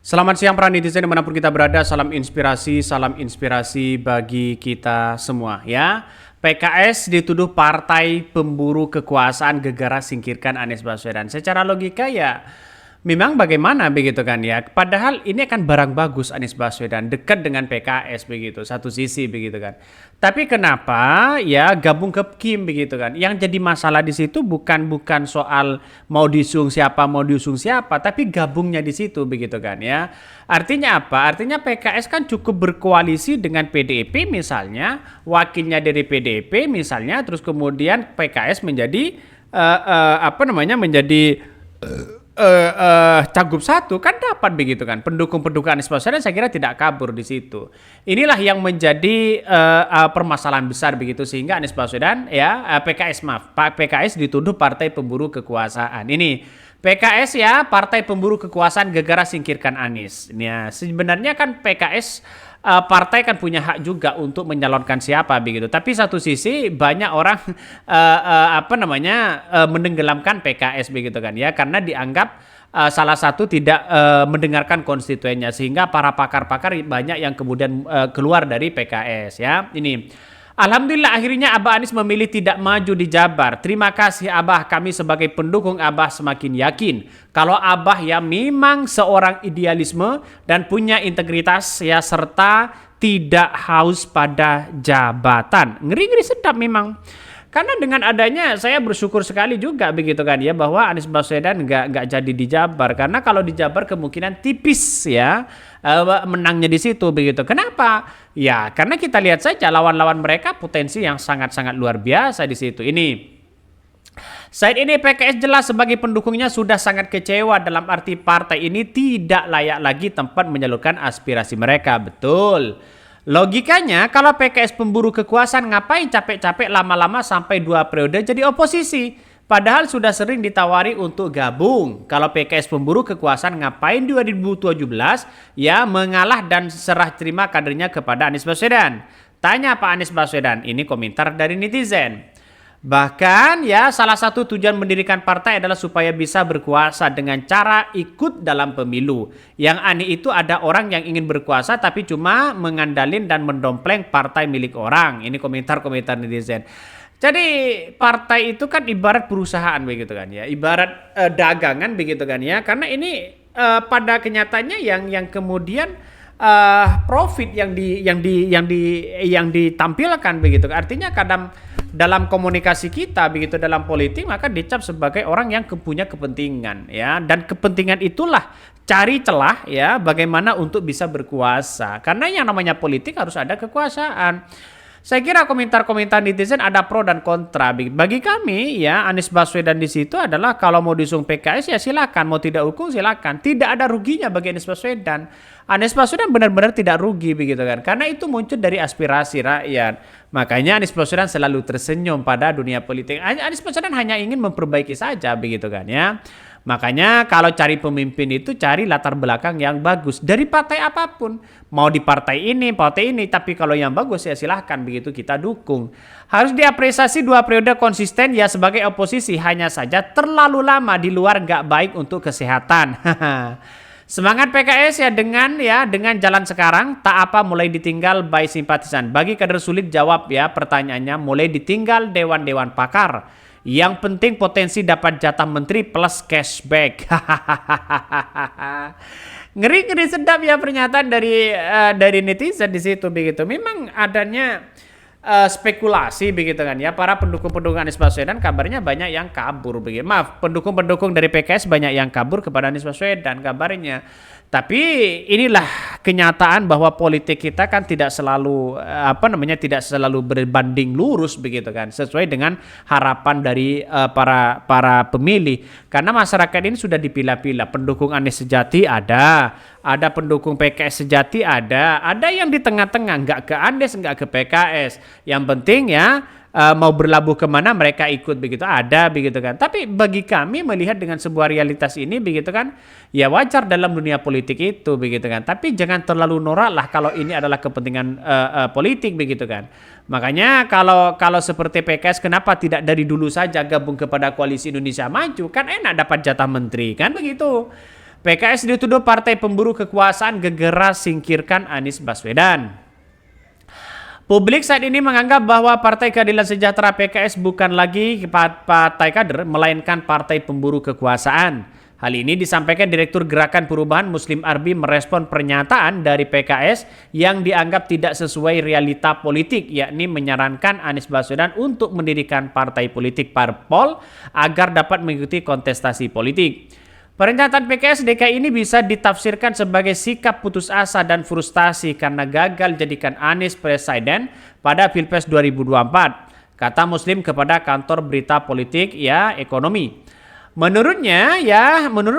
Selamat siang para netizen dimanapun kita berada, salam inspirasi bagi kita semua ya. PKS dituduh partai pemburu kekuasaan gegara singkirkan Anies Baswedan. Secara logika ya memang bagaimana begitu kan ya. Padahal ini kan barang bagus Anies Baswedan dekat dengan PKS begitu, satu sisi begitu kan. Tapi kenapa ya gabung ke Kim begitu kan? Yang jadi masalah di situ bukan soal mau diusung siapa, tapi gabungnya di situ begitu kan ya. Artinya apa? Artinya PKS kan cukup berkoalisi dengan PDIP misalnya, wakilnya dari PDIP misalnya, terus kemudian PKS menjadi menjadi cagup satu kan dapat begitu kan, pendukung Anies Baswedan saya kira tidak kabur di situ. Inilah yang menjadi permasalahan besar begitu, sehingga Anies Baswedan PKS dituduh partai pemburu kekuasaan. Ini PKS ya, partai pemburu kekuasaan gegara singkirkan Anies. Ya, sebenarnya kan PKS partai kan punya hak juga untuk menyalonkan siapa begitu. Tapi satu sisi banyak orang menenggelamkan PKS begitu kan ya, karena dianggap salah satu tidak mendengarkan konstituennya, sehingga para pakar-pakar banyak yang kemudian keluar dari PKS ya. Ini Alhamdulillah akhirnya Abah Anies memilih tidak maju di Jabar. Terima kasih Abah, kami sebagai pendukung Abah semakin yakin kalau Abah ya memang seorang idealisme dan punya integritas ya, serta tidak haus pada jabatan. Ngeri-ngeri sedap memang. Karena dengan adanya saya bersyukur sekali juga begitu kan ya, bahwa Anies Baswedan nggak jadi di Jabar, karena kalau di Jabar kemungkinan tipis ya menangnya di situ begitu. Kenapa? Ya karena kita lihat saja lawan-lawan mereka potensi yang sangat-sangat luar biasa di situ. Saat ini PKS jelas sebagai pendukungnya sudah sangat kecewa, dalam arti partai ini tidak layak lagi tempat menyalurkan aspirasi mereka. Betul. Logikanya kalau PKS pemburu kekuasaan ngapain capek-capek lama-lama sampai 2 periode jadi oposisi? Padahal sudah sering ditawari untuk gabung. Kalau PKS pemburu kekuasaan ngapain 2017 ya mengalah dan serah terima kadernya kepada Anies Baswedan? Tanya Pak Anies Baswedan, ini komentar dari netizen. Bahkan ya salah satu tujuan mendirikan partai adalah supaya bisa berkuasa dengan cara ikut dalam pemilu. Yang aneh itu ada orang yang ingin berkuasa tapi cuma mengandalin dan mendompleng partai milik orang. Ini komentar-komentar netizen. Jadi partai itu kan ibarat perusahaan begitu kan ya, ibarat dagangan begitu kan ya. Karena ini pada kenyataannya yang kemudian profit yang ditampilkan begitu. Artinya kadang dalam komunikasi kita begitu, dalam politik maka dicap sebagai orang yang punya kepentingan ya, dan kepentingan itulah cari celah ya bagaimana untuk bisa berkuasa, karena yang namanya politik harus ada kekuasaan. Saya kira komentar-komentar netizen ada pro dan kontra. Bagi kami ya Anies Baswedan di situ adalah kalau mau diusung PKS ya silakan, mau tidak dukung silakan. Tidak ada ruginya bagi Anies Baswedan. Anies Baswedan benar-benar tidak rugi begitu kan. Karena itu muncul dari aspirasi rakyat. Makanya Anies Baswedan selalu tersenyum pada dunia politik. Anies Baswedan hanya ingin memperbaiki saja begitu kan ya. Makanya kalau cari pemimpin itu cari latar belakang yang bagus dari partai apapun. Mau di partai ini, tapi kalau yang bagus ya silahkan begitu kita dukung. Harus diapresiasi 2 periode konsisten ya sebagai oposisi, hanya saja terlalu lama di luar nggak baik untuk kesehatan. Semangat PKS ya dengan jalan sekarang tak apa mulai ditinggal by simpatisan. Bagi kader sulit jawab ya pertanyaannya, mulai ditinggal dewan-dewan pakar. Yang penting potensi dapat jatah menteri plus cashback. Ngeri-ngeri sedap ya pernyataan dari netizen di situ begitu. Memang adanya spekulasi begitu kan ya, para pendukung Anies Baswedan kabarnya banyak yang kabur begitu. Maaf, pendukung dari PKS banyak yang kabur kepada Anies Baswedan kabarnya. Tapi inilah kenyataan bahwa politik kita kan tidak selalu tidak selalu berbanding lurus begitu kan, sesuai dengan harapan dari para pemilih. Karena masyarakat ini sudah dipilah-pilah, pendukung Anies sejati ada pendukung PKS sejati ada yang di tengah-tengah, nggak ke Anies, nggak ke PKS. Yang penting ya mau berlabuh kemana mereka ikut begitu, ada begitu kan. Tapi bagi kami melihat dengan sebuah realitas ini begitu kan, ya wajar dalam dunia politik itu begitu kan. Tapi jangan terlalu norak lah kalau ini adalah kepentingan politik begitu kan. Makanya kalau seperti PKS kenapa tidak dari dulu saja gabung kepada Koalisi Indonesia Maju, kan enak dapat jatah menteri kan begitu. PKS dituduh partai pemburu kekuasaan, gegera singkirkan Anies Baswedan. Publik saat ini menganggap bahwa Partai Keadilan Sejahtera PKS bukan lagi partai kader, melainkan partai pemburu kekuasaan. Hal ini disampaikan Direktur Gerakan Perubahan Muslim Arbi merespon pernyataan dari PKS yang dianggap tidak sesuai realita politik, yakni menyarankan Anies Baswedan untuk mendirikan partai politik parpol agar dapat mengikuti kontestasi politik. Pernyataan PKS DKI ini bisa ditafsirkan sebagai sikap putus asa dan frustasi karena gagal jadikan Anies presiden pada Pilpres 2024, kata Muslim kepada kantor berita politik ekonomi. Menurut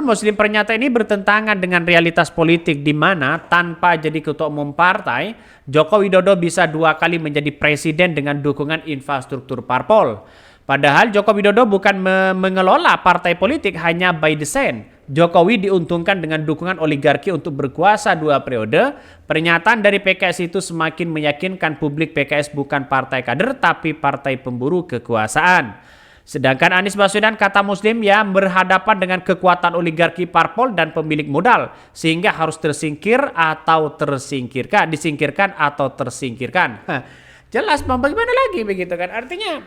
Muslim pernyataan ini bertentangan dengan realitas politik di mana tanpa jadi ketua umum partai, Joko Widodo bisa 2 kali menjadi presiden dengan dukungan infrastruktur parpol. Padahal Joko Widodo bukan mengelola partai politik hanya by design. Jokowi diuntungkan dengan dukungan oligarki untuk berkuasa 2 periode. Pernyataan dari PKS itu semakin meyakinkan publik PKS bukan partai kader tapi partai pemburu kekuasaan. Sedangkan Anies Baswedan, kata Muslim, berhadapan dengan kekuatan oligarki parpol dan pemilik modal sehingga harus disingkirkan atau tersingkirkan. Jelas bagaimana lagi begitu kan? Artinya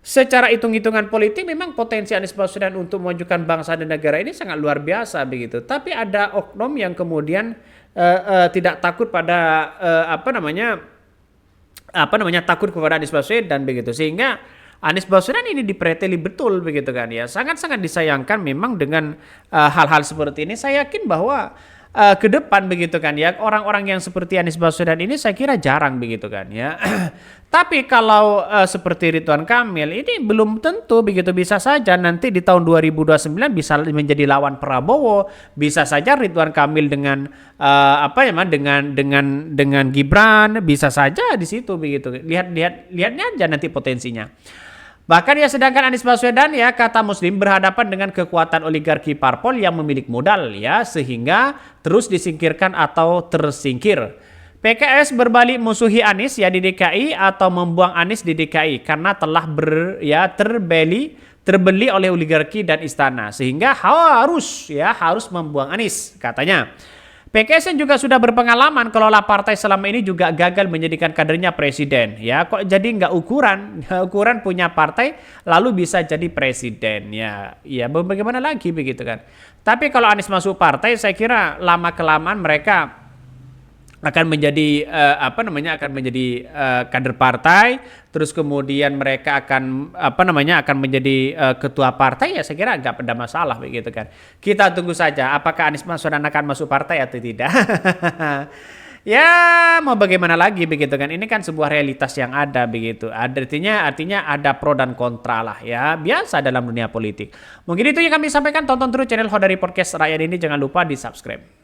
secara hitung-hitungan politik memang potensi Anies Baswedan untuk memajukan bangsa dan negara ini sangat luar biasa begitu. Tapi ada oknum yang kemudian tidak takut pada takut kepada Anies Baswedan begitu, sehingga Anies Baswedan ini dipreteli betul begitu kan ya. Sangat-sangat disayangkan memang dengan hal-hal seperti ini. Saya yakin bahwa ke depan begitu kan ya, orang-orang yang seperti Anies Baswedan ini saya kira jarang begitu kan ya. Tapi kalau seperti Ridwan Kamil ini belum tentu begitu, bisa saja nanti di tahun 2029 bisa menjadi lawan Prabowo, bisa saja Ridwan Kamil dengan dengan Gibran, bisa saja di situ begitu. Lihatnya aja nanti potensinya. Bahkan sedangkan Anies Baswedan kata Muslim berhadapan dengan kekuatan oligarki parpol yang memiliki modal sehingga terus disingkirkan atau tersingkir. PKS berbalik musuhi Anies di DKI atau membuang Anies di DKI karena telah terbeli oleh oligarki dan istana sehingga harus membuang Anies katanya. PKS juga sudah berpengalaman kelola partai selama ini juga gagal menjadikan kadernya presiden. Kok jadi nggak ukuran punya partai lalu bisa jadi presiden. Bagaimana lagi begitu kan. Tapi kalau Anies masuk partai saya kira lama kelamaan mereka akan menjadi kader partai, terus kemudian mereka akan menjadi ketua partai, saya kira nggak ada masalah begitu kan. Kita tunggu saja apakah Anies Baswedan akan masuk partai atau tidak. Mau bagaimana lagi begitu kan, ini kan sebuah realitas yang ada begitu. Artinya ada pro dan kontra lah biasa dalam dunia politik. Mungkin itu yang kami sampaikan. Tonton terus channel Hodari Podcast Rakyat ini, jangan lupa di subscribe.